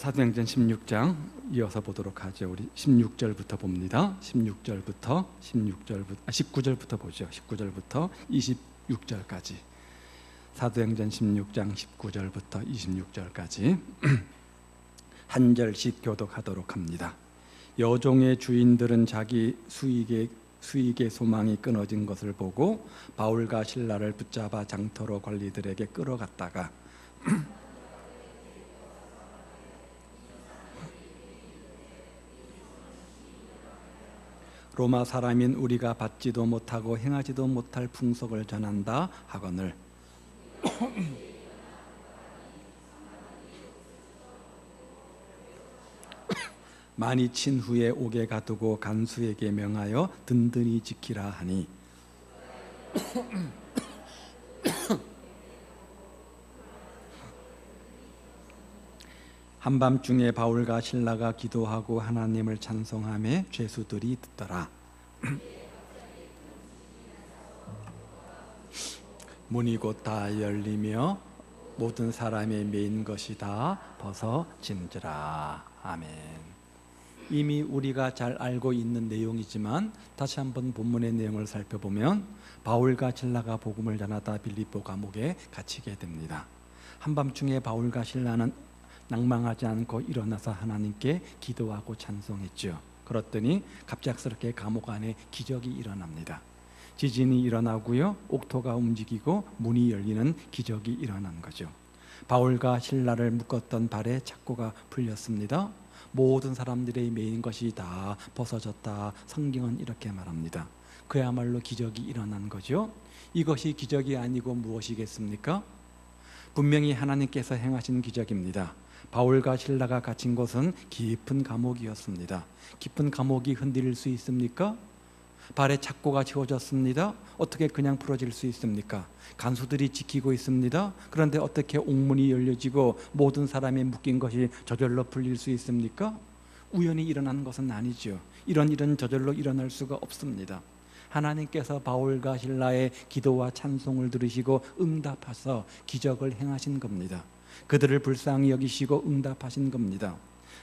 사도행전 16장 이어서 보도록 하죠. 우리 16절부터 봅니다. 19절부터 보죠. 19절부터 26절까지. 사도행전 16장 19절부터 26절까지 한 절씩 교독하도록 합니다. 여종의 주인들은 자기 수익의 소망이 끊어진 것을 보고 바울과 실라를 붙잡아 장터로 관리들에게 끌어갔다가 로마 사람인 우리가 받지도 못하고 행하지도 못할 풍속을 전한다 하거늘 많이 친 후에 옥에 가두고 간수에게 명하여 든든히 지키라 하니 한밤중에 바울과 실라가 기도하고 하나님을 찬송하며 죄수들이 듣더라. 문이 곧 다 열리며 모든 사람의 메인 것이 다 벗어진지라. 아멘. 이미 우리가 잘 알고 있는 내용이지만 다시 한번 본문의 내용을 살펴보면 바울과 실라가 복음을 전하다 빌립보 감옥에 갇히게 됩니다. 한밤중에 바울과 실라는 낭망하지 않고 일어나서 하나님께 기도하고 찬송했죠. 그랬더니 갑작스럽게 감옥 안에 기적이 일어납니다. 지진이 일어나고요, 옥토가 움직이고 문이 열리는 기적이 일어난 거죠. 바울과 실라를 묶었던 발에 착고가 풀렸습니다. 모든 사람들의 메인 것이 다 벗어졌다. 성경은 이렇게 말합니다. 그야말로 기적이 일어난 거죠. 이것이 기적이 아니고 무엇이겠습니까? 분명히 하나님께서 행하신 기적입니다. 바울과 실라가 갇힌 곳은 깊은 감옥이었습니다. 깊은 감옥이 흔들릴 수 있습니까? 발에 착고가 채워졌습니다. 어떻게 그냥 풀어질 수 있습니까? 간수들이 지키고 있습니다. 그런데 어떻게 옥문이 열려지고 모든 사람이 묶인 것이 저절로 풀릴 수 있습니까? 우연히 일어난 것은 아니죠. 이런 일은 저절로 일어날 수가 없습니다. 하나님께서 바울과 실라의 기도와 찬송을 들으시고 응답하셔서 기적을 행하신 겁니다. 그들을 불쌍히 여기시고 응답하신 겁니다.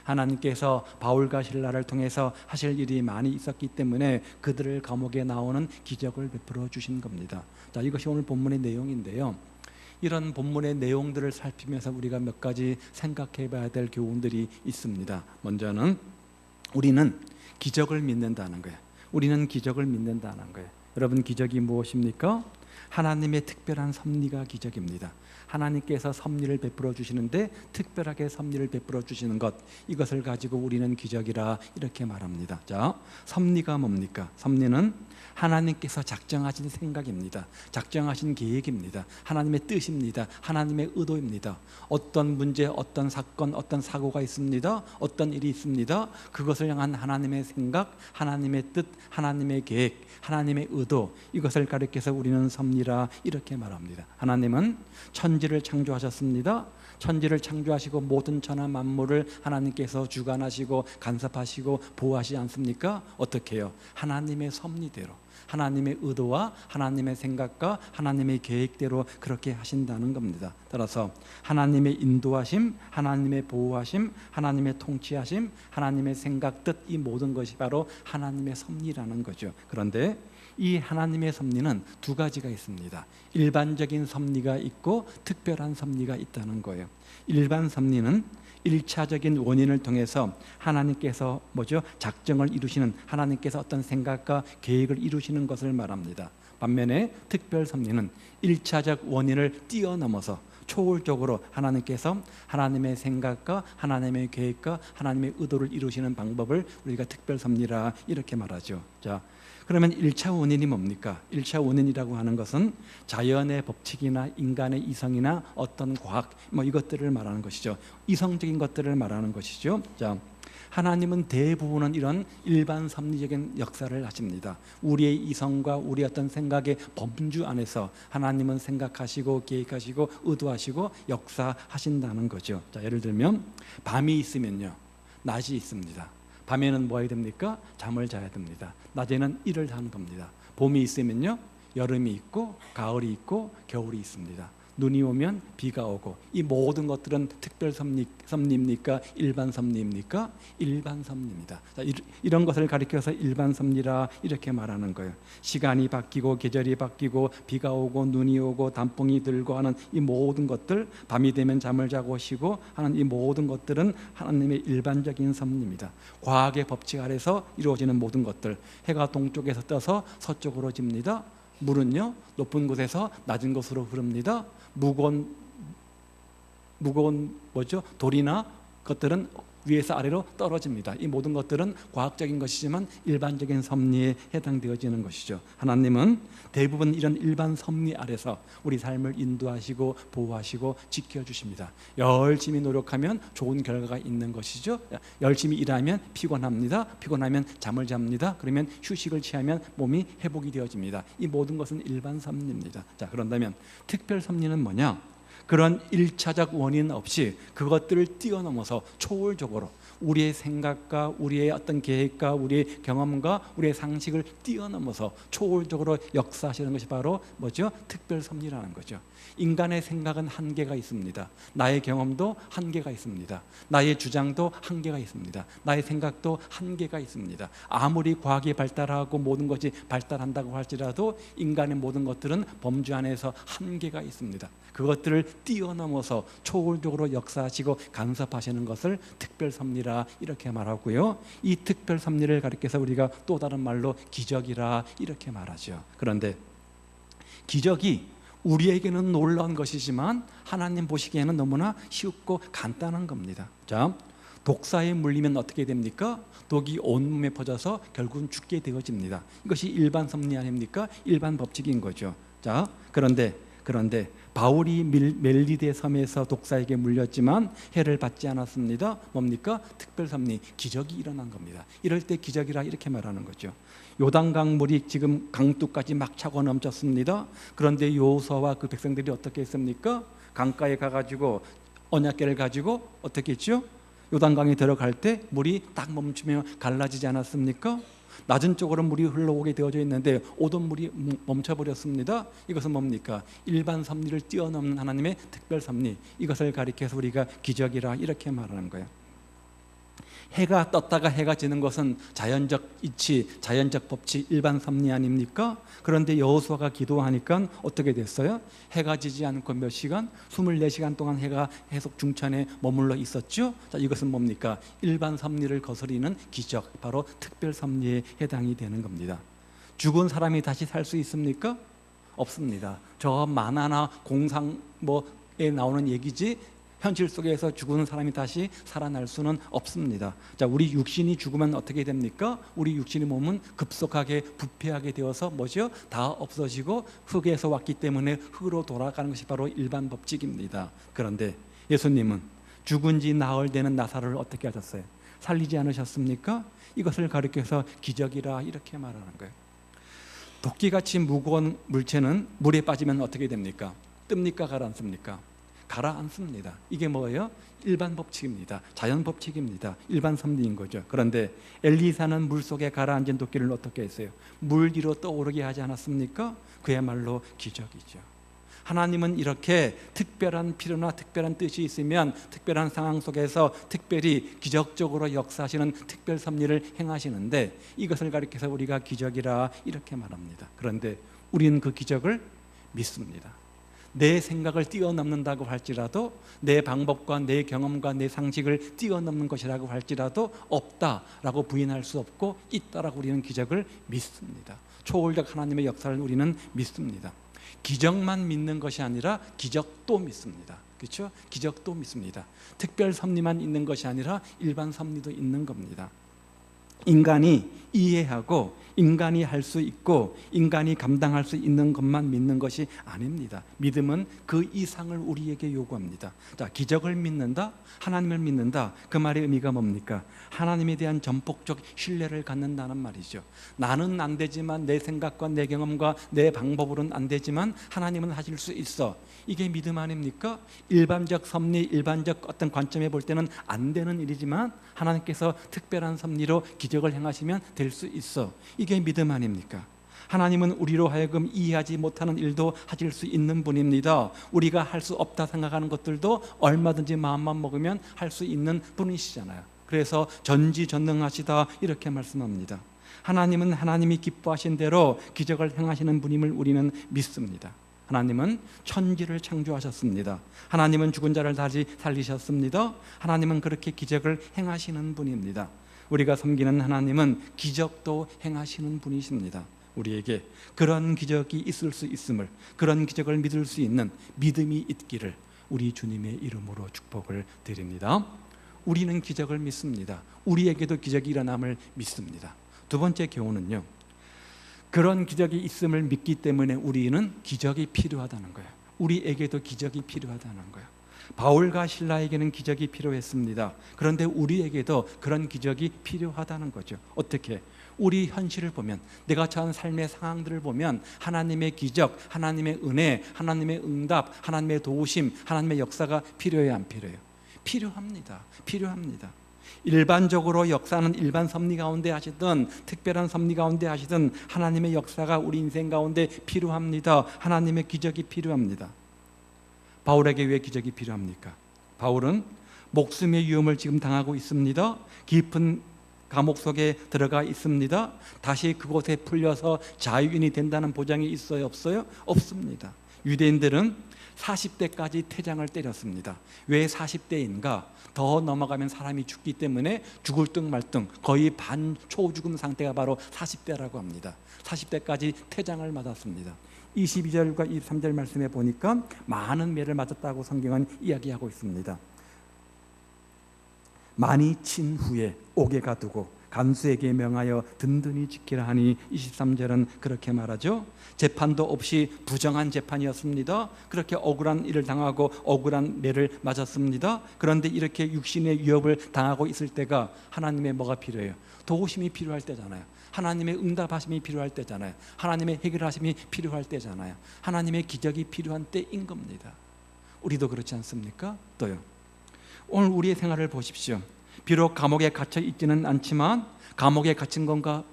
하나님께서 바울과 실라를 통해서 하실 일이 많이 있었기 때문에 그들을 감옥에 나오는 기적을 베풀어 주신 겁니다. 자, 이것이 오늘 본문의 내용인데요. 이런 본문의 내용들을 살피면서 우리가 몇 가지 생각해 봐야 될 교훈들이 있습니다. 먼저는 우리는 기적을 믿는다는 거예요. 우리는 기적을 믿는다는 거예요. 여러분, 기적이 무엇입니까? 하나님의 특별한 섭리가 기적입니다. 하나님께서 섭리를 베풀어 주시는데 특별하게 섭리를 베풀어 주시는 것, 이것을 가지고 우리는 기적이라 이렇게 말합니다. 자, 섭리가 뭡니까? 섭리는 하나님께서 작정하신 생각입니다. 작정하신 계획입니다. 하나님의 뜻입니다. 하나님의 의도입니다. 어떤 문제, 어떤 사건, 어떤 사고가 있습니다. 어떤 일이 있습니다. 그것을 향한 하나님의 생각, 하나님의 뜻, 하나님의 계획, 하나님의 의도, 이것을 가리켜서 우리는 섭리라 이렇게 말합니다. 하나님은 천지를 창조하셨습니다. 천지를 창조하시고 모든 천하 만물을 하나님께서 주관하시고 간섭하시고 보호하시지 않습니까? 어떻게 해요? 하나님의 섭리대로, 하나님의 의도와 하나님의 생각과 하나님의 계획대로 그렇게 하신다는 겁니다. 따라서 하나님의 인도하심, 하나님의 보호하심, 하나님의 통치하심, 하나님의 생각, 뜻, 이 모든 것이 바로 하나님의 섭리라는 거죠. 그런데 이 하나님의 섭리는 두 가지가 있습니다. 일반적인 섭리가 있고 특별한 섭리가 있다는 거예요. 일반 섭리는 일차적인 원인을 통해서 하나님께서 작정을 이루시는, 하나님께서 어떤 생각과 계획을 이루시는 것을 말합니다. 반면에 특별 섭리는 일차적 원인을 뛰어넘어서 초월적으로 하나님께서 하나님의 생각과 하나님의 계획과 하나님의 의도를 이루시는 방법을 우리가 특별 섭리라 이렇게 말하죠. 자, 그러면 1차 원인이 뭡니까? 1차 원인이라고 하는 것은 자연의 법칙이나 인간의 이성이나 어떤 과학, 이것들을 말하는 것이죠. 이성적인 것들을 말하는 것이죠. 자, 하나님은 대부분은 이런 일반 섭리적인 역사를 하십니다. 우리의 이성과 우리 어떤 생각의 범주 안에서 하나님은 생각하시고 계획하시고 의도하시고 역사하신다는 거죠. 자, 예를 들면 밤이 있으면요, 낮이 있습니다. 밤에는 뭐 해야 됩니까? 잠을 자야 됩니다. 낮에는 일을 하는 겁니다. 봄이 있으면요, 여름이 있고 가을이 있고 겨울이 있습니다. 눈이 오면 비가 오고, 이 모든 것들은 특별 섭리입니까? 일반 섭리입니까? 일반 섭리입니다. 자, 이런 것을 가리켜서 일반 섭리라 이렇게 말하는 거예요. 시간이 바뀌고 계절이 바뀌고 비가 오고 눈이 오고 단풍이 들고 하는 이 모든 것들, 밤이 되면 잠을 자고 쉬고 하는 이 모든 것들은 하나님의 일반적인 섭리입니다. 과학의 법칙 아래서 이루어지는 모든 것들, 해가 동쪽에서 떠서 서쪽으로 집니다. 물은요 높은 곳에서 낮은 곳으로 흐릅니다. 무거운 뭐죠? 돌이나 것들은 위에서 아래로 떨어집니다. 이 모든 것들은 과학적인 것이지만 일반적인 섭리에 해당되어지는 것이죠. 하나님은 대부분 이런 일반 섭리 아래서 우리 삶을 인도하시고 보호하시고 지켜주십니다. 열심히 노력하면 좋은 결과가 있는 것이죠. 열심히 일하면 피곤합니다. 피곤하면 잠을 잡니다. 그러면 휴식을 취하면 몸이 회복이 되어집니다. 이 모든 것은 일반 섭리입니다. 자, 그런다면 특별 섭리는 뭐냐? 그런 일차적 원인 없이 그것들을 뛰어넘어서 초월적으로 우리의 생각과 우리의 어떤 계획과 우리의 경험과 우리의 상식을 뛰어넘어서 초월적으로 역사하시는 것이 바로 뭐죠? 특별 섭리라는 거죠. 인간의 생각은 한계가 있습니다. 나의 경험도 한계가 있습니다. 나의 주장도 한계가 있습니다. 나의 생각도 한계가 있습니다. 아무리 과학이 발달하고 모든 것이 발달한다고 할지라도 인간의 모든 것들은 범주 안에서 한계가 있습니다. 그것들을 뛰어넘어서 초월적으로 역사하시고 간섭하시는 것을 특별 섭리라 이렇게 말하고요. 이 특별 섭리를 가리켜서 우리가 또 다른 말로 기적이라 이렇게 말하죠. 그런데 기적이 우리에게는 놀라운 것이지만 하나님 보시기에는 너무나 쉽고 간단한 겁니다. 자, 독사에 물리면 어떻게 됩니까? 독이 온몸에 퍼져서 결국은 죽게 되어집니다. 이것이 일반 섭리 아닙니까? 일반 법칙인 거죠. 자, 그런데 바울이 멜리데 섬에서 독사에게 물렸지만 해를 받지 않았습니다. 뭡니까? 특별 섭리, 기적이 일어난 겁니다. 이럴 때 기적이라 이렇게 말하는 거죠. 요단강 물이 지금 강둑까지 막 차고 넘쳤습니다. 그런데 여호수아와 그 백성들이 어떻게 했습니까? 강가에 가가지고 언약궤를 가지고 어떻게 했죠? 요단강에 들어갈 때 물이 딱 멈추며 갈라지지 않았습니까? 낮은 쪽으로 물이 흘러오게 되어져 있는데 오던 물이 멈춰버렸습니다. 이것은 뭡니까? 일반 섭리를 뛰어넘는 하나님의 특별 섭리, 이것을 가리켜서 우리가 기적이라 이렇게 말하는 거예요. 해가 떴다가 해가 지는 것은 자연적 이치, 자연적 법칙, 일반 섭리 아닙니까? 그런데 여호수아가 기도하니까 어떻게 됐어요? 해가 지지 않고 몇 시간? 24시간 동안 해가 계속 중천에 머물러 있었죠? 자, 이것은 뭡니까? 일반 섭리를 거스리는 기적, 바로 특별 섭리에 해당이 되는 겁니다. 죽은 사람이 다시 살 수 있습니까? 없습니다. 저 만화나 공상에 나오는 얘기지 현실 속에서 죽은 사람이 다시 살아날 수는 없습니다. 자, 우리 육신이 죽으면 어떻게 됩니까? 우리 육신의 몸은 급속하게 부패하게 되어서 뭐죠? 다 없어지고 흙에서 왔기 때문에 흙으로 돌아가는 것이 바로 일반 법칙입니다. 그런데 예수님은 죽은 지 나흘 되는 나사로를 어떻게 하셨어요? 살리지 않으셨습니까? 이것을 가리켜서 기적이라 이렇게 말하는 거예요. 도끼같이 무거운 물체는 물에 빠지면 어떻게 됩니까? 뜹니까? 가라앉습니까? 가라앉습니다. 이게 뭐예요? 일반 법칙입니다. 자연 법칙입니다. 일반 섭리인 거죠. 그런데 엘리사는 물속에 가라앉은 도끼를 어떻게 했어요? 물 위로 떠오르게 하지 않았습니까? 그야말로 기적이죠. 하나님은 이렇게 특별한 필요나 특별한 뜻이 있으면 특별한 상황 속에서 특별히 기적적으로 역사하시는 특별 섭리를 행하시는데, 이것을 가리켜서 우리가 기적이라 이렇게 말합니다. 그런데 우리는 그 기적을 믿습니다. 내 생각을 뛰어넘는다고 할지라도, 내 방법과 내 경험과 내 상식을 뛰어넘는 것이라고 할지라도 없다라고 부인할 수 없고, 있다라고 우리는 기적을 믿습니다. 초월적 하나님의 역사를 우리는 믿습니다. 기적만 믿는 것이 아니라 기적도 믿습니다. 그렇죠? 기적도 믿습니다. 특별 섭리만 있는 것이 아니라 일반 섭리도 있는 겁니다. 인간이 이해하고 인간이 할 수 있고 인간이 감당할 수 있는 것만 믿는 것이 아닙니다. 믿음은 그 이상을 우리에게 요구합니다. 자, 기적을 믿는다, 하나님을 믿는다, 그 말의 의미가 뭡니까? 하나님에 대한 전폭적 신뢰를 갖는다는 말이죠. 나는 안 되지만, 내 생각과 내 경험과 내 방법으로는 안 되지만 하나님은 하실 수 있어. 이게 믿음 아닙니까? 일반적 섭리, 일반적 어떤 관점에 볼 때는 안 되는 일이지만 하나님께서 특별한 섭리로 기적을 행하시면 될 수 있어. 이게 믿음 아닙니까? 하나님은 우리로 하여금 이해하지 못하는 일도 하실 수 있는 분입니다. 우리가 할 수 없다 생각하는 것들도 얼마든지 마음만 먹으면 할 수 있는 분이시잖아요. 그래서 전지전능하시다 이렇게 말씀합니다. 하나님은 하나님이 기뻐하신 대로 기적을 행하시는 분임을 우리는 믿습니다. 하나님은 천지를 창조하셨습니다. 하나님은 죽은 자를 다시 살리셨습니다. 하나님은 그렇게 기적을 행하시는 분입니다. 우리가 섬기는 하나님은 기적도 행하시는 분이십니다. 우리에게 그런 기적이 있을 수 있음을, 그런 기적을 믿을 수 있는 믿음이 있기를 우리 주님의 이름으로 축복을 드립니다. 우리는 기적을 믿습니다. 우리에게도 기적이 일어남을 믿습니다. 두 번째 교훈은요, 그런 기적이 있음을 믿기 때문에 우리는 기적이 필요하다는 거예요. 우리에게도 기적이 필요하다는 거예요. 바울과 실라에게는 기적이 필요했습니다. 그런데 우리에게도 그런 기적이 필요하다는 거죠. 어떻게? 우리 현실을 보면, 내가 처한 삶의 상황들을 보면 하나님의 기적, 하나님의 은혜, 하나님의 응답, 하나님의 도우심, 하나님의 역사가 필요해요, 안 필요해요? 필요합니다. 필요합니다. 일반적으로 역사는 일반 섭리 가운데 하시든 특별한 섭리 가운데 하시든 하나님의 역사가 우리 인생 가운데 필요합니다. 하나님의 기적이 필요합니다. 바울에게 왜 기적이 필요합니까? 바울은 목숨의 위험을 지금 당하고 있습니다. 깊은 감옥 속에 들어가 있습니다. 다시 그곳에 풀려서 자유인이 된다는 보장이 있어요, 없어요? 없습니다. 유대인들은 40대까지 태장을 때렸습니다. 왜 40대인가? 더 넘어가면 사람이 죽기 때문에 죽을 등 말 등 거의 반초죽음 상태가 바로 40대라고 합니다. 40대까지 태장을 맞았습니다. 22절과 23절 말씀에 보니까 많은 매를 맞았다고 성경은 이야기하고 있습니다. 많이 친 후에 옥에 가두고 간수에게 명하여 든든히 지키라 하니 23절은 그렇게 말하죠. 재판도 없이 부정한 재판이었습니다. 그렇게 억울한 일을 당하고 억울한 매를 맞았습니다. 그런데 이렇게 육신의 위협을 당하고 있을 때가 하나님의 뭐가 필요해요? 도우심이 필요할 때잖아요. 하나님의 응답하심이 필요할 때잖아요. 하나님의 해결하심이 필요할 때잖아요. 하나님의 기적이 필요한 때인 겁니다. 우리도 그렇지 않습니까? 또요, 오늘 우리의 생활을 보십시오. 비록 감옥에 갇혀 있지는 않지만 감옥에 갇힌 것과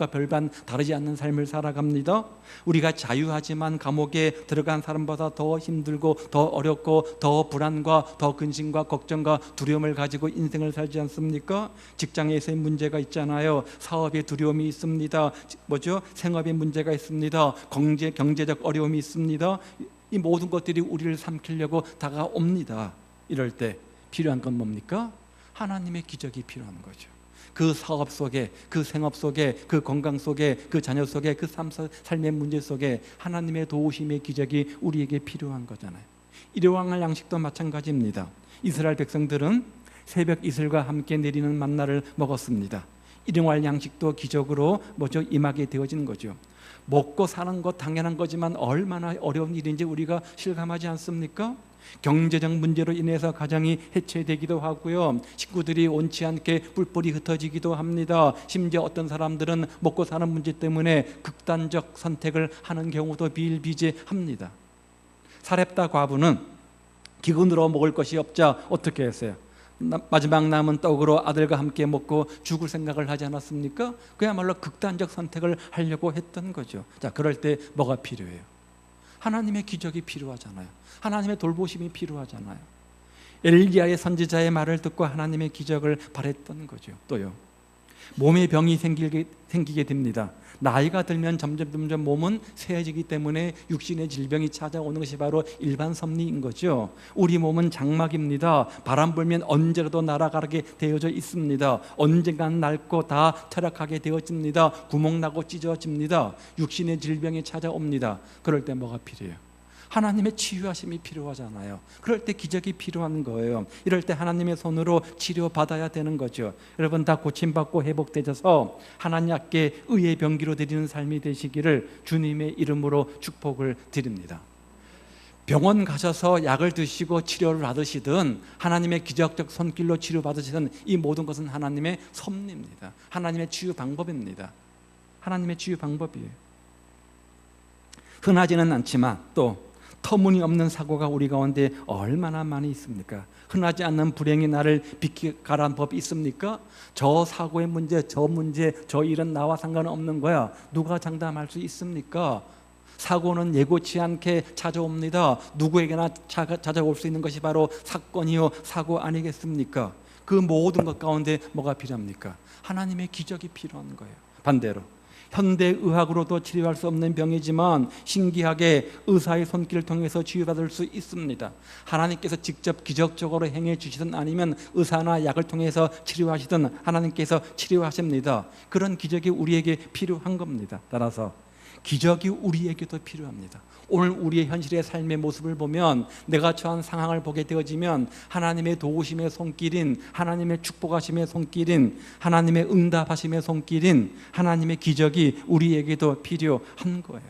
별반 다르지 않는 삶을 살아갑니다. 우리가 자유하지만 감옥에 들어간 사람보다 더 힘들고 더 어렵고 더 불안과 더 근심과 걱정과 두려움을 가지고 인생을 살지 않습니까? 직장에서의 문제가 있잖아요. 사업에 두려움이 있습니다. 생업에 문제가 있습니다. 경제적 어려움이 있습니다. 이 모든 것들이 우리를 삼키려고 다가옵니다. 이럴 때 필요한 건 뭡니까? 하나님의 기적이 필요한 거죠. 그 사업 속에, 그 생업 속에, 그 건강 속에, 그 자녀 속에, 그 삶의 문제 속에 하나님의 도우심의 기적이 우리에게 필요한 거잖아요. 일용할 양식도 마찬가지입니다. 이스라엘 백성들은 새벽 이슬과 함께 내리는 만나를 먹었습니다. 일용할 양식도 기적으로 임하게 되어진 거죠. 먹고 사는 것 당연한 거지만 얼마나 어려운 일인지 우리가 실감하지 않습니까? 경제적 문제로 인해서 가정이 해체되기도 하고요. 식구들이 원치 않게 뿔뿔이 흩어지기도 합니다. 심지어 어떤 사람들은 먹고 사는 문제 때문에 극단적 선택을 하는 경우도 비일비재합니다. 사렙다 과부는 기근으로 먹을 것이 없자 어떻게 했어요? 마지막 남은 떡으로 아들과 함께 먹고 죽을 생각을 하지 않았습니까? 그야말로 극단적 선택을 하려고 했던 거죠. 자, 그럴 때 뭐가 필요해요? 하나님의 기적이 필요하잖아요. 하나님의 돌보심이 필요하잖아요. 엘리야의 선지자의 말을 듣고 하나님의 기적을 바랬던 거죠. 또요, 몸에 병이 생기게 됩니다. 나이가 들면 점점 몸은 쇠해지기 때문에 육신의 질병이 찾아오는 것이 바로 일반 섭리인 거죠. 우리 몸은 장막입니다. 바람 불면 언제라도 날아가게 되어져 있습니다. 언젠간 낡고 다 퇴락하게 되어집니다. 구멍나고 찢어집니다. 육신의 질병이 찾아옵니다. 그럴 때 뭐가 필요해요? 하나님의 치유하심이 필요하잖아요. 그럴 때 기적이 필요한 거예요. 이럴 때 하나님의 손으로 치료받아야 되는 거죠. 여러분 다 고침받고 회복되셔서 하나님께 의의 병기로 드리는 삶이 되시기를 주님의 이름으로 축복을 드립니다. 병원 가셔서 약을 드시고 치료를 받으시든 하나님의 기적적 손길로 치료받으시든 이 모든 것은 하나님의 섭리입니다. 하나님의 치유 방법입니다. 하나님의 치유 방법이에요. 흔하지는 않지만 또 터무니없는 사고가 우리 가운데 얼마나 많이 있습니까? 흔하지 않는 불행이 나를 비켜가라는 법이 있습니까? 저 사고의 문제, 저 일은 나와 상관없는 거야. 누가 장담할 수 있습니까? 사고는 예고치 않게 찾아옵니다. 누구에게나 찾아올 수 있는 것이 바로 사건이요 사고 아니겠습니까? 그 모든 것 가운데 뭐가 필요합니까? 하나님의 기적이 필요한 거예요. 반대로 현대의학으로도 치료할 수 없는 병이지만 신기하게 의사의 손길을 통해서 치유받을 수 있습니다. 하나님께서 직접 기적적으로 행해 주시든 아니면 의사나 약을 통해서 치료하시든 하나님께서 치료하십니다. 그런 기적이 우리에게 필요한 겁니다. 따라서 기적이 우리에게도 필요합니다. 오늘 우리의 현실의 삶의 모습을 보면, 내가 처한 상황을 보게 되어지면 하나님의 도우심의 손길인, 하나님의 축복하심의 손길인, 하나님의 응답하심의 손길인 하나님의 기적이 우리에게도 필요한 거예요.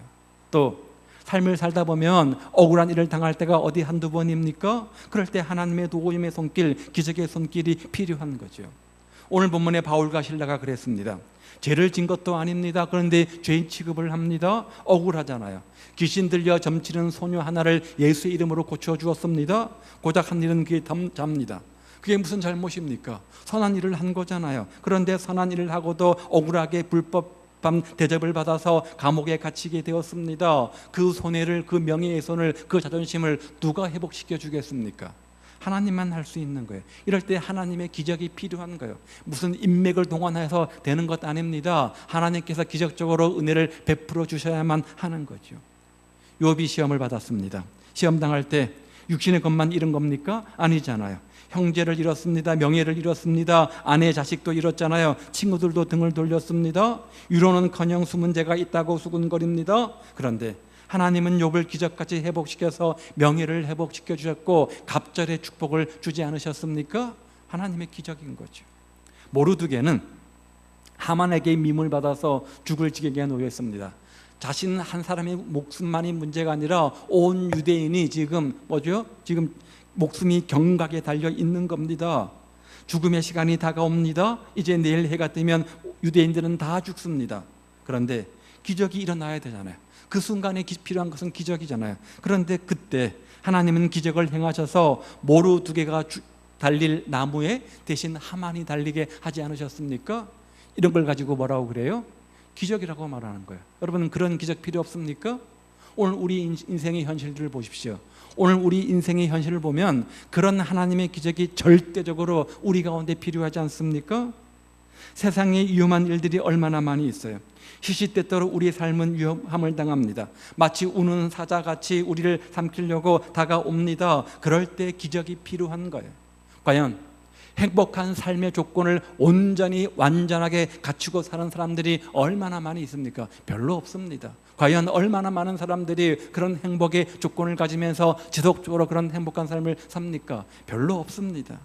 또 삶을 살다 보면 억울한 일을 당할 때가 어디 한두 번입니까? 그럴 때 하나님의 도우심의 손길, 기적의 손길이 필요한 거죠. 오늘 본문에 바울과 실라가 그랬습니다. 죄를 진 것도 아닙니다. 그런데 죄인 취급을 합니다. 억울하잖아요. 귀신 들려 점치는 소녀 하나를 예수의 이름으로 고쳐주었습니다. 고작 한 일은 그게 잡니다. 그게 무슨 잘못입니까? 선한 일을 한 거잖아요. 그런데 선한 일을 하고도 억울하게 불법한 대접을 받아서 감옥에 갇히게 되었습니다. 그 손해를, 그 명예훼손을, 그 자존심을 누가 회복시켜 주겠습니까? 하나님만 할 수 있는 거예요. 이럴 때 하나님의 기적이 필요한 거예요. 무슨 인맥을 동원해서 되는 것 아닙니다. 하나님께서 기적적으로 은혜를 베풀어 주셔야만 하는 거죠. 욥이 시험을 받았습니다. 시험 당할 때 육신의 것만 잃은 겁니까? 아니잖아요. 형제를 잃었습니다. 명예를 잃었습니다. 아내, 자식도 잃었잖아요. 친구들도 등을 돌렸습니다. 위로는커녕 숨은 죄가 있다고 수군거립니다. 그런데 하나님은 욥을 기적같이 회복시켜서 명예를 회복시켜 주셨고 갑절의 축복을 주지 않으셨습니까? 하나님의 기적인 거죠. 모르드게는 하만에게 미움을 받아서 죽을 지경에 놓였습니다. 자신 한 사람의 목숨만이 문제가 아니라 온 유대인이 지금 목숨이 경각에 달려 있는 겁니다. 죽음의 시간이 다가옵니다. 이제 내일 해가 뜨면 유대인들은 다 죽습니다. 그런데 기적이 일어나야 되잖아요. 그 순간에 필요한 것은 기적이잖아요. 그런데 그때 하나님은 기적을 행하셔서 모르드게가 달릴 나무에 대신 하만이 달리게 하지 않으셨습니까? 이런 걸 가지고 뭐라고 그래요? 기적이라고 말하는 거예요. 여러분, 그런 기적 필요 없습니까? 오늘 우리 인생의 현실들을 보십시오. 오늘 우리 인생의 현실을 보면 그런 하나님의 기적이 절대적으로 우리 가운데 필요하지 않습니까? 세상에 위험한 일들이 얼마나 많이 있어요. 시시때때로 우리의 삶은 위험함을 당합니다. 마치 우는 사자같이 우리를 삼키려고 다가옵니다. 그럴 때 기적이 필요한 거예요. 과연 행복한 삶의 조건을 온전히 완전하게 갖추고 사는 사람들이 얼마나 많이 있습니까? 별로 없습니다. 과연 얼마나 많은 사람들이 그런 행복의 조건을 가지면서 지속적으로 그런 행복한 삶을 삽니까? 별로 없습니다.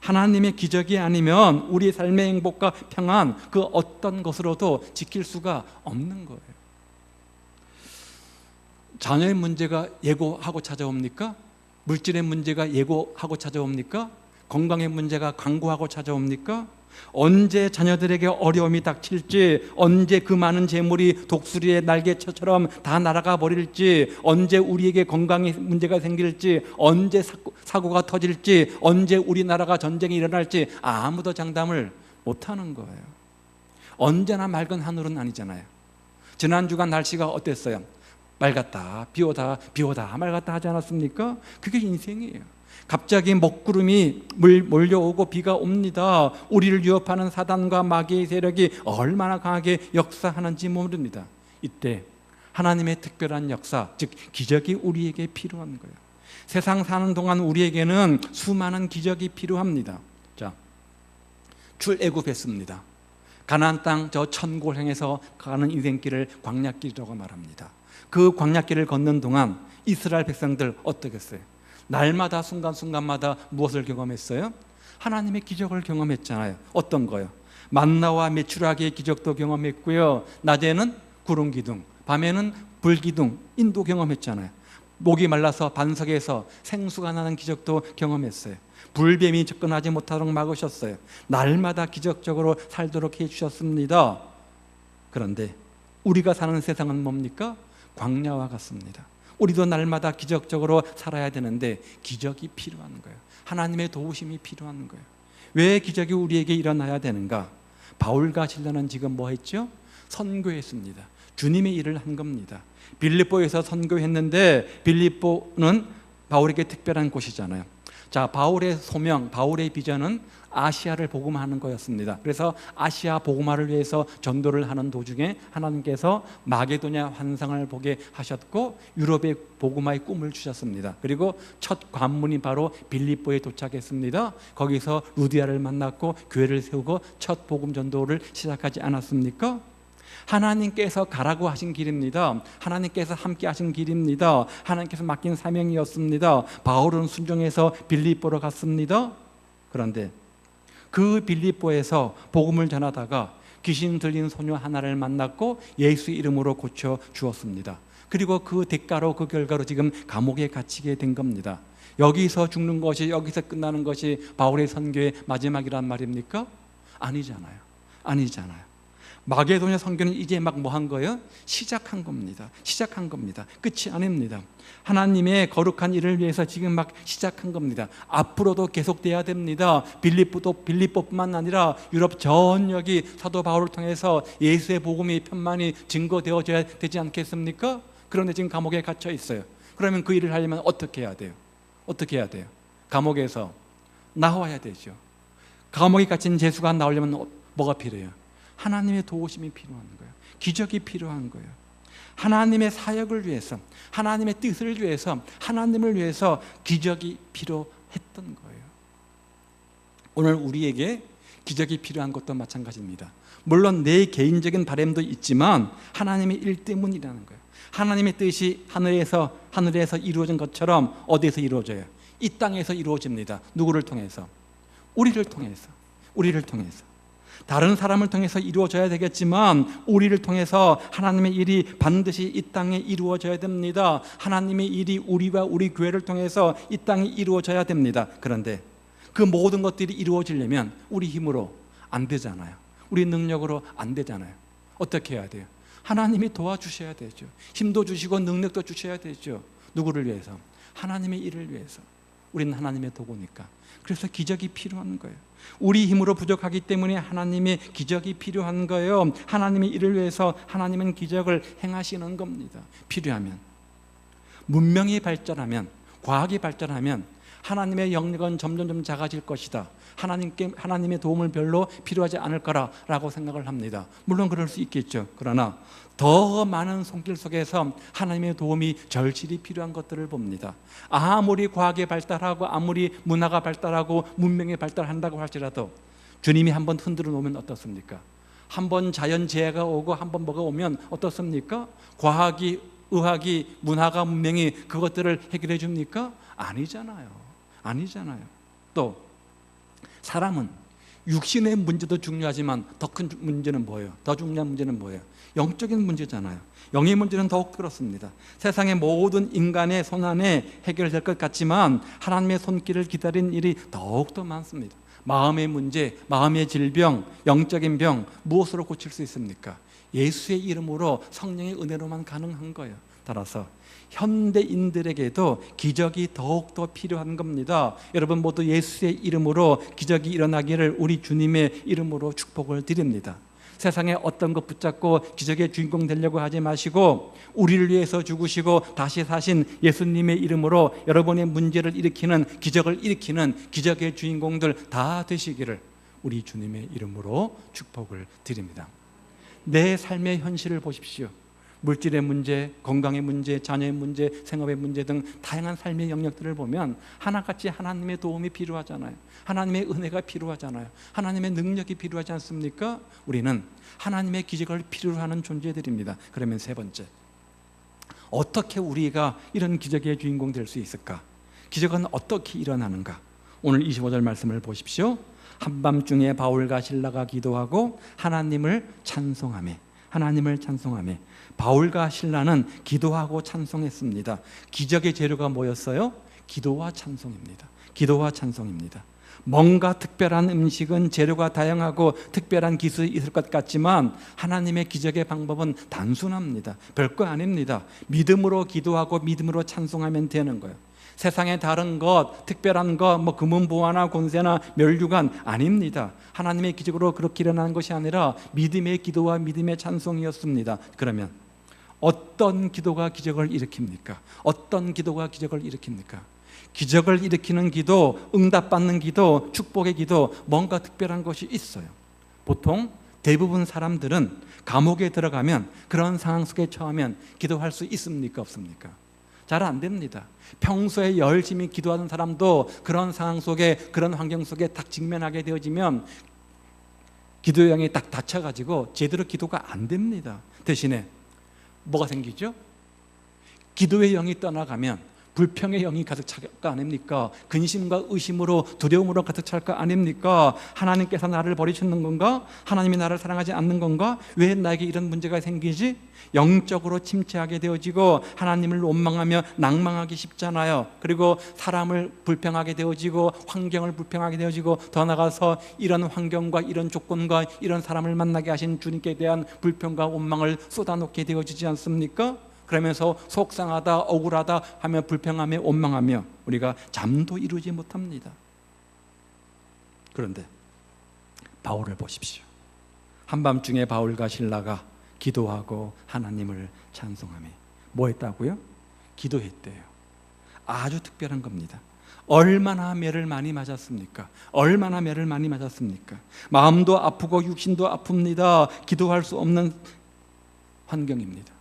하나님의 기적이 아니면 우리 삶의 행복과 평안, 그 어떤 것으로도 지킬 수가 없는 거예요. 자녀의 문제가 예고하고 찾아옵니까? 물질의 문제가 예고하고 찾아옵니까? 건강의 문제가 강구하고 찾아옵니까? 언제 자녀들에게 어려움이 닥칠지, 언제 그 많은 재물이 독수리의 날개처럼 다 날아가 버릴지, 언제 우리에게 건강의 문제가 생길지, 언제 사고가 터질지, 언제 우리나라가 전쟁이 일어날지 아무도 장담을 못하는 거예요. 언제나 맑은 하늘은 아니잖아요. 지난주간 날씨가 어땠어요? 맑았다, 비오다, 비오다, 맑았다 하지 않았습니까? 그게 인생이에요. 갑자기 먹구름이 몰려오고 비가 옵니다. 우리를 위협하는 사단과 마귀의 세력이 얼마나 강하게 역사하는지 모릅니다. 이때 하나님의 특별한 역사, 즉 기적이 우리에게 필요한 거예요. 세상 사는 동안 우리에게는 수많은 기적이 필요합니다. 자, 출애굽했습니다. 가나안 땅 저 천국을 향해서 가는 인생길을 광야길이라고 말합니다. 그 광야길을 걷는 동안 이스라엘 백성들 어떻게 했어요? 날마다 순간순간마다 무엇을 경험했어요? 하나님의 기적을 경험했잖아요. 어떤 거요? 만나와 메추라기의 기적도 경험했고요. 낮에는 구름 기둥, 밤에는 불 기둥, 인도 경험했잖아요. 목이 말라서 반석에서 생수가 나는 기적도 경험했어요. 불뱀이 접근하지 못하도록 막으셨어요. 날마다 기적적으로 살도록 해주셨습니다. 그런데 우리가 사는 세상은 뭡니까? 광야와 같습니다. 우리도 날마다 기적적으로 살아야 되는데 기적이 필요한 거예요. 하나님의 도우심이 필요한 거예요. 왜 기적이 우리에게 일어나야 되는가? 바울과 실라는 지금 뭐 했죠? 선교했습니다. 주님의 일을 한 겁니다. 빌립보에서 선교했는데 빌립보는 바울에게 특별한 곳이잖아요. 자, 바울의 소명, 바울의 비전은 아시아를 복음하는 거였습니다. 그래서 아시아 복음화를 위해서 전도를 하는 도중에 하나님께서 마게도냐 환상을 보게 하셨고 유럽의 복음화의 꿈을 주셨습니다. 그리고 첫 관문이 바로 빌립보에 도착했습니다. 거기서 루디아를 만났고 교회를 세우고 첫 복음 전도를 시작하지 않았습니까? 하나님께서 가라고 하신 길입니다. 하나님께서 함께 하신 길입니다. 하나님께서 맡긴 사명이었습니다. 바울은 순종해서 빌립보로 갔습니다. 그런데 그 빌립보에서 복음을 전하다가 귀신 들린 소녀 하나를 만났고 예수 이름으로 고쳐 주었습니다. 그리고 그 대가로, 그 결과로 지금 감옥에 갇히게 된 겁니다. 여기서 죽는 것이, 여기서 끝나는 것이 바울의 선교의 마지막이란 말입니까? 아니잖아요. 아니잖아요. 마게도냐 선교는 이제 막 뭐 한 거예요? 시작한 겁니다. 시작한 겁니다. 끝이 아닙니다. 하나님의 거룩한 일을 위해서 지금 막 시작한 겁니다. 앞으로도 계속돼야 됩니다. 빌립보뿐만 아니라 유럽 전역이 사도 바울을 통해서 예수의 복음이 편만히 증거되어져야 되지 않겠습니까? 그런데 지금 감옥에 갇혀 있어요. 그러면 그 일을 하려면 어떻게 해야 돼요? 어떻게 해야 돼요? 감옥에서 나와야 되죠. 감옥에 갇힌 죄수가 나오려면 뭐가 필요해요? 하나님의 도우심이 필요한 거예요. 기적이 필요한 거예요. 하나님의 사역을 위해서, 하나님의 뜻을 위해서, 하나님을 위해서 기적이 필요했던 거예요. 오늘 우리에게 기적이 필요한 것도 마찬가지입니다. 물론 내 개인적인 바람도 있지만 하나님의 일 때문이라는 거예요. 하나님의 뜻이 하늘에서 이루어진 것처럼 어디에서 이루어져요? 이 땅에서 이루어집니다. 누구를 통해서? 우리를 통해서. 우리를 통해서. 다른 사람을 통해서 이루어져야 되겠지만 우리를 통해서 하나님의 일이 반드시 이 땅에 이루어져야 됩니다. 하나님의 일이 우리와 우리 교회를 통해서 이 땅에 이루어져야 됩니다. 그런데 그 모든 것들이 이루어지려면 우리 힘으로 안 되잖아요. 우리 능력으로 안 되잖아요. 어떻게 해야 돼요? 하나님이 도와주셔야 되죠. 힘도 주시고 능력도 주셔야 되죠. 누구를 위해서? 하나님의 일을 위해서. 우리는 하나님의 도구니까. 그래서 기적이 필요한 거예요. 우리 힘으로 부족하기 때문에 하나님의 기적이 필요한 거예요. 하나님의 일을 위해서 하나님은 기적을 행하시는 겁니다. 필요하면. 문명이 발전하면, 과학이 발전하면 하나님의 영역은 점점 작아질 것이다. 하나님의 도움을 별로 필요하지 않을 거라고 생각을 합니다. 물론 그럴 수 있겠죠. 그러나 더 많은 손길 속에서 하나님의 도움이 절실히 필요한 것들을 봅니다. 아무리 과학이 발달하고 아무리 문화가 발달하고 문명이 발달한다고 할지라도 주님이 한번 흔들어 놓으면 어떻습니까? 한번 자연재해가 오고 한번 뭐가 오면 어떻습니까? 과학이, 의학이, 문화가, 문명이 그것들을 해결해 줍니까? 아니잖아요. 아니잖아요. 또 사람은 육신의 문제도 중요하지만 더 큰 문제는 뭐예요? 더 중요한 문제는 뭐예요? 영적인 문제잖아요. 영의 문제는 더욱 그렇습니다. 세상의 모든 인간의 손안에 해결될 것 같지만 하나님의 손길을 기다린 일이 더욱더 많습니다. 마음의 문제, 마음의 질병, 영적인 병 무엇으로 고칠 수 있습니까? 예수의 이름으로 성령의 은혜로만 가능한 거예요. 따라서 현대인들에게도 기적이 더욱더 필요한 겁니다. 여러분 모두 예수의 이름으로 기적이 일어나기를 우리 주님의 이름으로 축복을 드립니다. 세상에 어떤 것 붙잡고 기적의 주인공 되려고 하지 마시고 우리를 위해서 죽으시고 다시 사신 예수님의 이름으로 여러분의 문제를 일으키는, 기적을 일으키는 기적의 주인공들 다 되시기를 우리 주님의 이름으로 축복을 드립니다. 내 삶의 현실을 보십시오. 물질의 문제, 건강의 문제, 자녀의 문제, 생업의 문제 등 다양한 삶의 영역들을 보면 하나같이 하나님의 도움이 필요하잖아요. 하나님의 은혜가 필요하잖아요. 하나님의 능력이 필요하지 않습니까? 우리는 하나님의 기적을 필요로 하는 존재들입니다. 그러면 세 번째, 어떻게 우리가 이런 기적의 주인공 될 수 있을까? 기적은 어떻게 일어나는가? 오늘 25절 말씀을 보십시오. 한밤중에 바울과 실라가 기도하고 하나님을 찬송하며, 하나님을 찬송하며. 바울과 실라는 기도하고 찬송했습니다. 기적의 재료가 뭐였어요? 기도와 찬송입니다. 기도와 찬송입니다. 뭔가 특별한 음식은 재료가 다양하고 특별한 기술이 있을 것 같지만 하나님의 기적의 방법은 단순합니다. 별거 아닙니다. 믿음으로 기도하고 믿음으로 찬송하면 되는 거예요. 세상의 다른 것, 특별한 것, 금은보화나 권세나 멸류관 아닙니다. 하나님의 기적으로 그렇게 일어나는 것이 아니라 믿음의 기도와 믿음의 찬송이었습니다. 그러면 어떤 기도가 기적을 일으킵니까? 어떤 기도가 기적을 일으킵니까? 기적을 일으키는 기도, 응답받는 기도, 축복의 기도, 뭔가 특별한 것이 있어요. 보통 대부분 사람들은 감옥에 들어가면, 그런 상황 속에 처하면 기도할 수 있습니까? 없습니까? 잘 안 됩니다. 평소에 열심히 기도하는 사람도 그런 상황 속에, 그런 환경 속에 딱 직면하게 되어지면 기도의 영이 딱 닫혀가지고 제대로 기도가 안 됩니다. 대신에 뭐가 생기죠? 기도의 영이 떠나가면 불평의 영이 가득 찰 거 아닙니까? 근심과 의심으로, 두려움으로 가득 찰 거 아닙니까? 하나님께서 나를 버리시는 건가? 하나님이 나를 사랑하지 않는 건가? 왜 나에게 이런 문제가 생기지? 영적으로 침체하게 되어지고 하나님을 원망하며 낭망하기 쉽잖아요. 그리고 사람을 불평하게 되어지고 환경을 불평하게 되어지고, 더 나아가서 이런 환경과 이런 조건과 이런 사람을 만나게 하신 주님께 대한 불평과 원망을 쏟아놓게 되어지지 않습니까? 그러면서 속상하다, 억울하다 하며 불평하며 원망하며 우리가 잠도 이루지 못합니다. 그런데 바울을 보십시오. 한밤중에 바울과 실라가 기도하고 하나님을 찬송하며 뭐 했다고요? 기도했대요. 아주 특별한 겁니다. 얼마나 매를 많이 맞았습니까? 얼마나 매를 많이 맞았습니까? 마음도 아프고 육신도 아픕니다. 기도할 수 없는 환경입니다.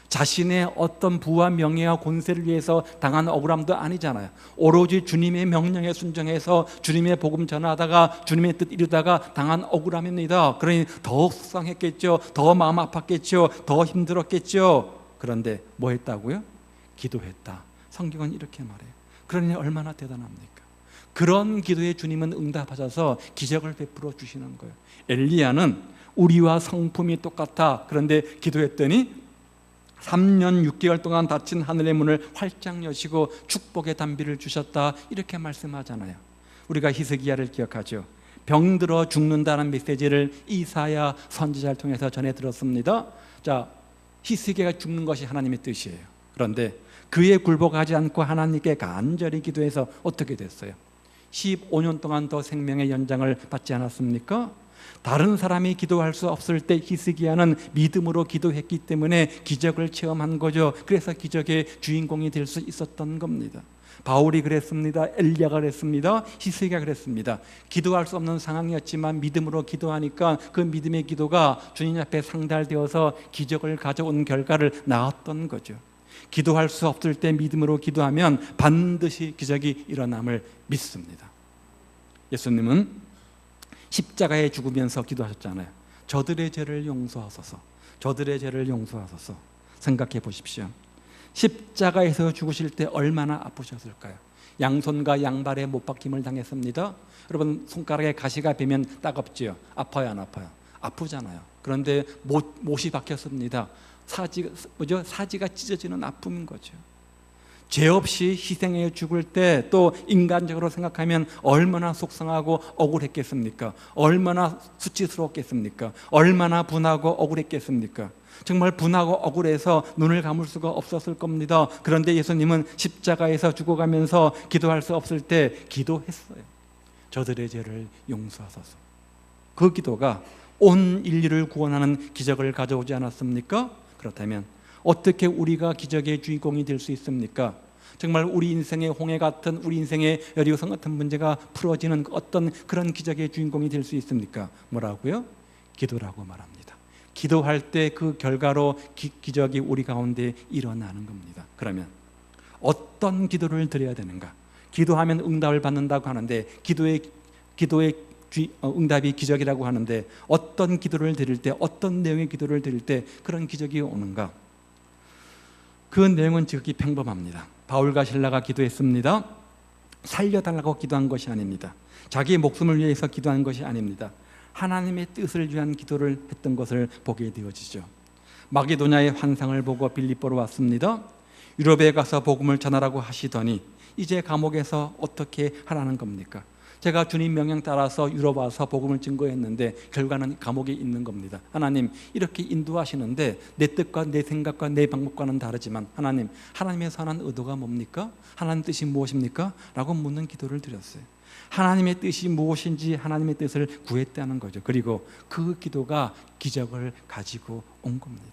자신의 어떤 부와 명예와 권세를 위해서 당한 억울함도 아니잖아요. 오로지 주님의 명령에 순종해서 주님의 복음 전하다가 주님의 뜻 이루다가 당한 억울함입니다. 그러니 더 속상했겠죠. 더 마음 아팠겠죠. 더 힘들었겠죠. 그런데 뭐 했다고요? 기도했다. 성경은 이렇게 말해요. 그러니 얼마나 대단합니까? 그런 기도에 주님은 응답하셔서 기적을 베풀어 주시는 거예요. 엘리야는 우리와 성품이 똑같아. 그런데 기도했더니 3년 6개월 동안 닫힌 하늘의 문을 활짝 여시고 축복의 단비를 주셨다, 이렇게 말씀하잖아요. 우리가 히스기야를 기억하죠. 병들어 죽는다는 메시지를 이사야 선지자를 통해서 전해 들었습니다. 자, 히스기야가 죽는 것이 하나님의 뜻이에요. 그런데 그에 굴복하지 않고 하나님께 간절히 기도해서 어떻게 됐어요? 15년 동안 더 생명의 연장을 받지 않았습니까? 다른 사람이 기도할 수 없을 때 히스기야는 믿음으로 기도했기 때문에 기적을 체험한 거죠. 그래서 기적의 주인공이 될 수 있었던 겁니다. 바울이 그랬습니다. 엘리야가 그랬습니다. 히스기야가 그랬습니다. 기도할 수 없는 상황이었지만 믿음으로 기도하니까 그 믿음의 기도가 주님 앞에 상달되어서 기적을 가져온 결과를 낳았던 거죠. 기도할 수 없을 때 믿음으로 기도하면 반드시 기적이 일어남을 믿습니다. 예수님은 십자가에 죽으면서 기도하셨잖아요. 저들의 죄를 용서하소서, 저들의 죄를 용서하소서. 생각해 보십시오. 십자가에서 죽으실 때 얼마나 아프셨을까요? 양손과 양발에 못 박힘을 당했습니다. 여러분, 손가락에 가시가 배면 따갑지요? 아파요, 안 아파요? 아프잖아요. 그런데 못이 박혔습니다. 사지가 찢어지는 아픔인 거죠. 죄 없이 희생해 죽을 때 또 인간적으로 생각하면 얼마나 속상하고 억울했겠습니까? 얼마나 수치스러웠겠습니까? 얼마나 분하고 억울했겠습니까? 정말 분하고 억울해서 눈을 감을 수가 없었을 겁니다. 그런데 예수님은 십자가에서 죽어가면서 기도할 수 없을 때 기도했어요. 저들의 죄를 용서하소서. 그 기도가 온 인류를 구원하는 기적을 가져오지 않았습니까? 그렇다면 어떻게 우리가 기적의 주인공이 될 수 있습니까? 정말 우리 인생의 홍해 같은, 우리 인생의 여리고성 같은 문제가 풀어지는 어떤 그런 기적의 주인공이 될 수 있습니까? 뭐라고요? 기도라고 말합니다. 기도할 때 그 결과로 기적이 우리 가운데 일어나는 겁니다. 그러면 어떤 기도를 드려야 되는가? 기도하면 응답을 받는다고 하는데, 기도의 응답이 기적이라고 하는데, 어떤 기도를 드릴 때, 어떤 내용의 기도를 드릴 때 그런 기적이 오는가? 그 내용은 지극히 평범합니다. 바울과 실라가 기도했습니다. 살려달라고 기도한 것이 아닙니다. 자기 목숨을 위해서 기도한 것이 아닙니다. 하나님의 뜻을 위한 기도를 했던 것을 보게 되어지죠. 마게도냐의 환상을 보고 빌립보로 왔습니다. 유럽에 가서 복음을 전하라고 하시더니 이제 감옥에서 어떻게 하라는 겁니까? 제가 주님 명령 따라서 유럽 와서 복음을 증거했는데 결과는 감옥에 있는 겁니다. 하나님 이렇게 인도하시는데 내 뜻과 내 생각과 내 방법과는 다르지만 하나님, 하나님에서 하는 의도가 뭡니까? 하나님 뜻이 무엇입니까? 라고 묻는 기도를 드렸어요. 하나님의 뜻이 무엇인지 하나님의 뜻을 구했다는 거죠. 그리고 그 기도가 기적을 가지고 온 겁니다.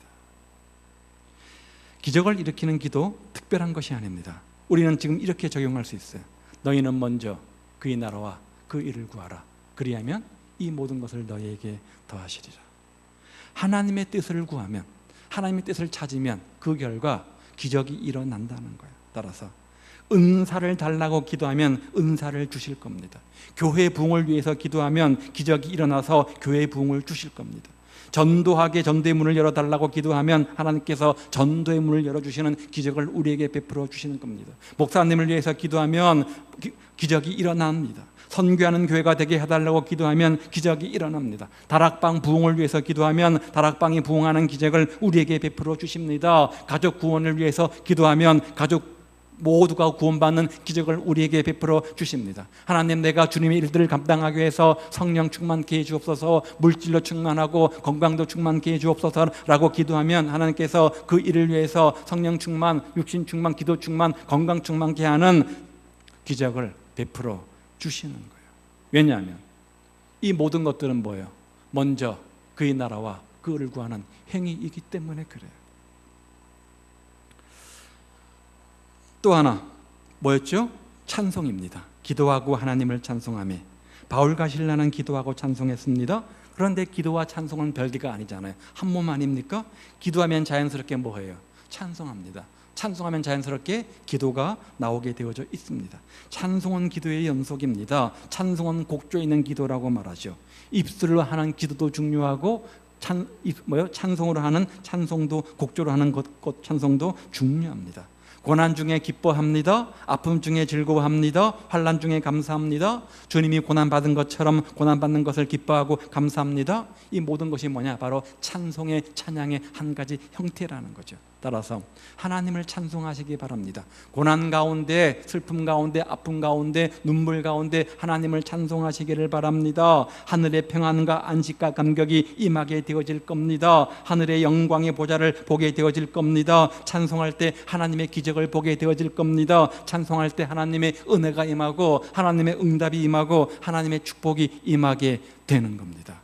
기적을 일으키는 기도 특별한 것이 아닙니다. 우리는 지금 이렇게 적용할 수 있어요. 너희는 먼저 그의 나라와 그 일을 구하라. 그리하면 이 모든 것을 너희에게 더하시리라. 하나님의 뜻을 구하면, 하나님의 뜻을 찾으면 그 결과 기적이 일어난다는 거예요. 따라서 은사를 달라고 기도하면 은사를 주실 겁니다. 교회 부흥을 위해서 기도하면 기적이 일어나서 교회 부흥을 주실 겁니다. 전도하게 전도의 문을 열어달라고 기도하면 하나님께서 전도의 문을 열어주시는 기적을 우리에게 베풀어 주시는 겁니다. 목사님을 위해서 기도하면 기적이 일어납니다. 선교하는 교회가 되게 해달라고 기도하면 기적이 일어납니다. 다락방 부흥을 위해서 기도하면 다락방이 부흥하는 기적을 우리에게 베풀어 주십니다. 가족 구원을 위해서 기도하면 가족 모두가 구원받는 기적을 우리에게 베풀어 주십니다. 하나님, 내가 주님의 일들을 감당하기 위해서 성령 충만케 해 주옵소서, 물질로 충만하고 건강도 충만케 해 주옵소서라고 기도하면 하나님께서 그 일을 위해서 성령 충만, 육신 충만, 기도 충만, 건강 충만케 하는 기적을 베풀어 주시는 거예요. 왜냐하면 이 모든 것들은 뭐예요? 먼저 그의 나라와 그를 구하는 행위이기 때문에 그래요. 또 하나 뭐였죠? 찬송입니다. 기도하고 하나님을 찬송하며 바울과 실라는 기도하고 찬송했습니다. 그런데 기도와 찬송은 별개가 아니잖아요. 한 몸 아닙니까? 기도하면 자연스럽게 뭐예요? 찬송합니다. 찬송하면 자연스럽게 기도가 나오게 되어져 있습니다. 찬송은 기도의 연속입니다. 찬송은 곡조 있는 기도라고 말하죠. 입술로 하는 기도도 중요하고 찬송으로 하는 찬송도, 곡조로 하는 것 찬송도 중요합니다. 고난 중에 기뻐합니다. 아픔 중에 즐거워합니다. 환난 중에 감사합니다. 주님이 고난받은 것처럼 고난받는 것을 기뻐하고 감사합니다. 이 모든 것이 뭐냐? 바로 찬송의, 찬양의 한 가지 형태라는 거죠. 따라서 하나님을 찬송하시기 바랍니다. 고난 가운데, 슬픔 가운데, 아픔 가운데, 눈물 가운데 하나님을 찬송하시기를 바랍니다. 하늘의 평안과 안식과 감격이 임하게 되어질 겁니다. 하늘의 영광의 보좌를 보게 되어질 겁니다. 찬송할 때 하나님의 기적을 보게 되어질 겁니다. 찬송할 때 하나님의 은혜가 임하고 하나님의 응답이 임하고 하나님의 축복이 임하게 되는 겁니다.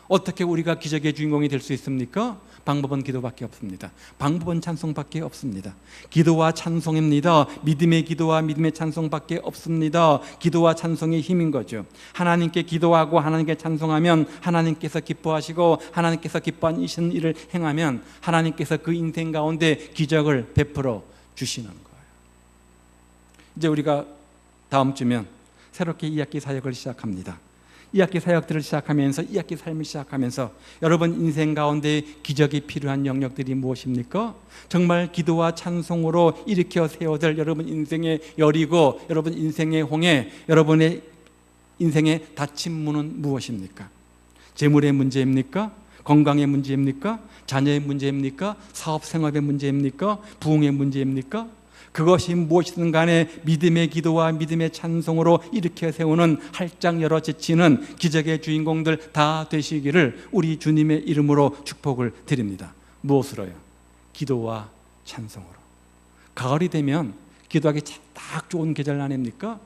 어떻게 우리가 기적의 주인공이 될 수 있습니까? 방법은 기도밖에 없습니다. 방법은 찬송밖에 없습니다. 기도와 찬송입니다. 믿음의 기도와 믿음의 찬송밖에 없습니다. 기도와 찬송이 힘인 거죠. 하나님께 기도하고 하나님께 찬송하면 하나님께서 기뻐하시고 하나님께서 기뻐하시는 일을 행하면 하나님께서 그 인생 가운데 기적을 베풀어 주시는 거예요. 이제 우리가 다음 주면 새롭게 2학기 사역을 시작합니다. 2학기 사역들을 시작하면서 2학기 삶을 시작하면서 여러분 인생 가운데 기적이 필요한 영역들이 무엇입니까? 정말 기도와 찬송으로 일으켜 세워질 여러분 인생의 열이고 여러분 인생의 홍해, 여러분의 인생의 닫힌 문은 무엇입니까? 재물의 문제입니까? 건강의 문제입니까? 자녀의 문제입니까? 사업 생업의 문제입니까? 부흥의 문제입니까? 그것이 무엇이든 간에 믿음의 기도와 믿음의 찬송으로 일으켜 세우는 활짝 열어 제치는 기적의 주인공들 다 되시기를 우리 주님의 이름으로 축복을 드립니다. 무엇으로요? 기도와 찬송으로. 가을이 되면 기도하기 딱 좋은 계절 아닙니까?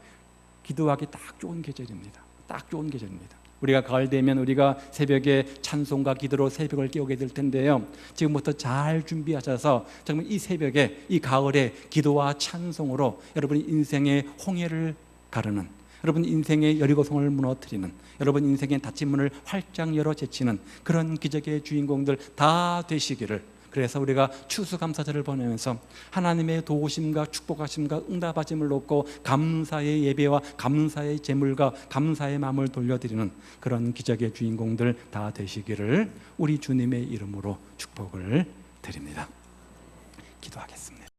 기도하기 딱 좋은 계절입니다. 딱 좋은 계절입니다. 우리가 가을 되면 우리가 새벽에 찬송과 기도로 새벽을 깨우게 될 텐데요. 지금부터 잘 준비하셔서 정말 이 새벽에, 이 가을에 기도와 찬송으로 여러분 인생의 홍해를 가르는, 여러분 인생의 여리고성을 무너뜨리는, 여러분 인생의 닫힌 문을 활짝 열어 제치는 그런 기적의 주인공들 다 되시기를, 그래서 우리가 추수감사절을 보내면서 하나님의 도우심과 축복하심과 응답하심을 놓고 감사의 예배와 감사의 제물과 감사의 마음을 돌려드리는 그런 기적의 주인공들 다 되시기를 우리 주님의 이름으로 축복을 드립니다. 기도하겠습니다.